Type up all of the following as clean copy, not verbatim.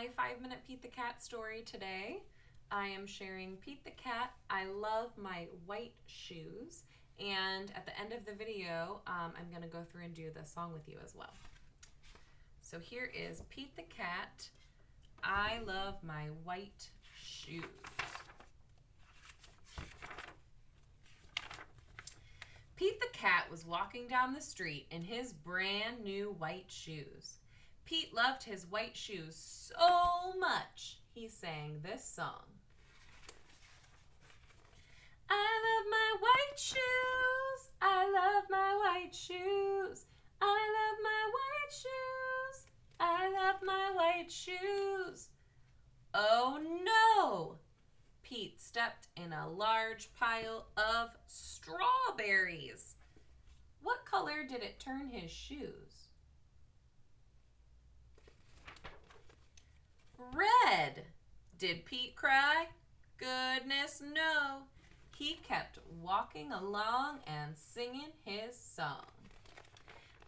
my 5-minute Pete the Cat story today. I am sharing Pete the Cat, I Love My White Shoes. And at the end of the video, I'm going to go through and do the song with you as well. So here is Pete the Cat, I Love My White Shoes. Pete the Cat was walking down the street in his brand new white shoes. Pete loved his white shoes so much, he sang this song. I love my white shoes. I love my white shoes. I love my white shoes. I love my white shoes. Oh no! Pete stepped in a large pile of strawberries. What color did it turn his shoes? Red. Did Pete cry? Goodness no. He kept walking along and singing his song.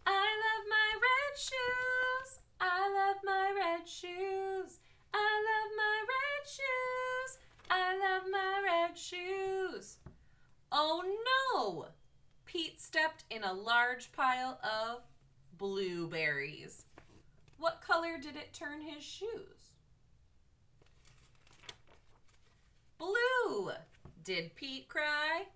I love my red shoes. I love my red shoes. I love my red shoes. I love my red shoes. Oh no! Pete stepped in a large pile of blueberries. What color did it turn his shoes? Blue. Did Pete cry?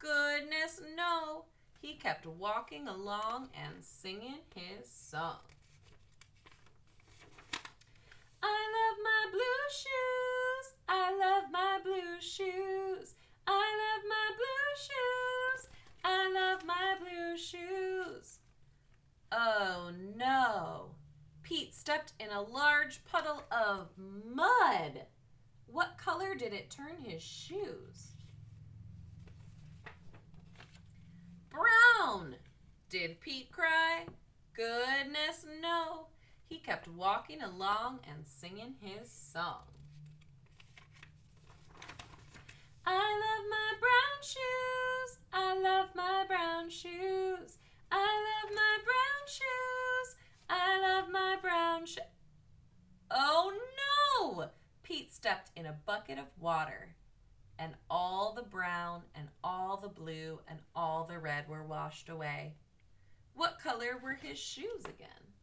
Goodness no. He kept walking along and singing his song. I love my blue shoes. I love my blue shoes. I love my blue shoes. I love my blue shoes. Oh no. Pete stepped in a large puddle of mud. What color did it turn his shoes? Brown. Did Pete cry? Goodness no. He kept walking along and singing his song. I love my brown shoes. I love my brown shoes. I love my brown shoes. I love my brown shoes. Oh no! Pete stepped in a bucket of water, and all the brown and all the blue and all the red were washed away. What color were his shoes again?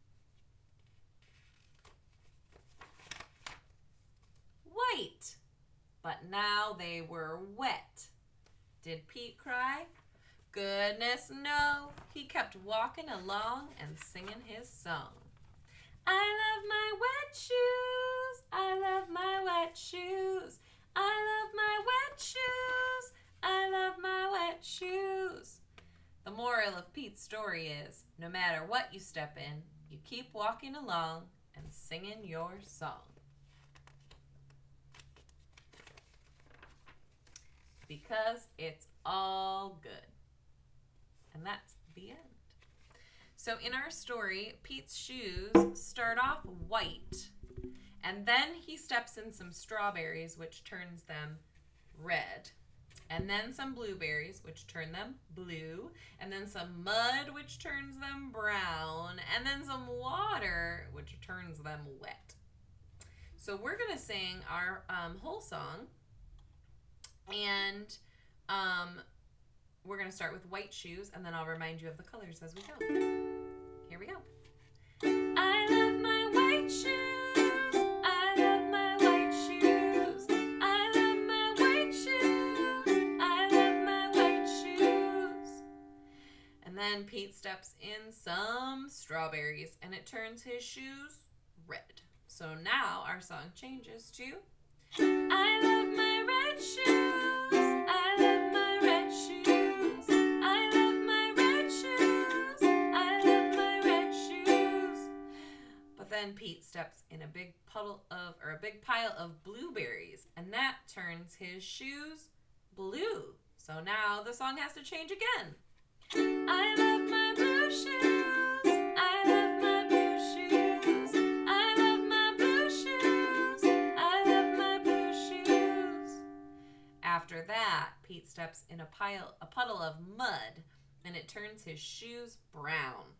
White. But now they were wet. Did Pete cry? Goodness no. He kept walking along and singing his song. I love my wet shoes. I love my wet shoes. I love my wet shoes. I love my wet shoes. The moral of Pete's story is, no matter what you step in, you keep walking along and singing your song. Because it's all good. And that's the end. So in our story, Pete's shoes start off white, and then he steps in some strawberries, which turns them red, and then some blueberries, which turn them blue, and then some mud, which turns them brown, and then some water, which turns them wet. So we're going to sing our whole song, and we're going to start with white shoes, and then I'll remind you of the colors as we go. Here we go. I love my white shoes. I love my white shoes. I love my white shoes. I love my white shoes. And then Pete steps in some strawberries, and it turns his shoes red. So now our song changes to I love my red shoes. I love my red shoes. I love my red shoes. I love my red shoes. But then Pete steps in a big pile of blueberries, and that turns his shoes blue. So now the song has to change again. I love my blue shoes. I love my blue shoes. I love my blue shoes. I love my blue shoes. After that, Pete steps in a puddle of mud, and it turns his shoes brown.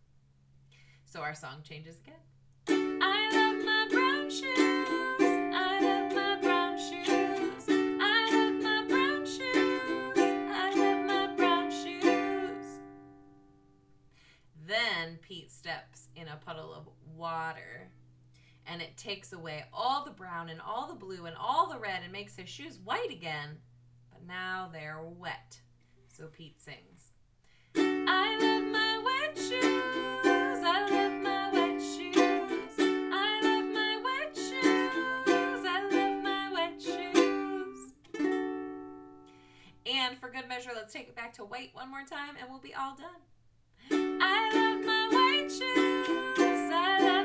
So our song changes again. I love my brown shoes. Then Pete steps in a puddle of water, and it takes away all the brown and all the blue and all the red and makes his shoes white again. But now they're wet. So Pete sings, I love my wet shoes. I love my wet shoes. I love my wet shoes. I love my wet shoes. And for good measure, let's take it back to white one more time and we'll be all done. I love my white shoes. I love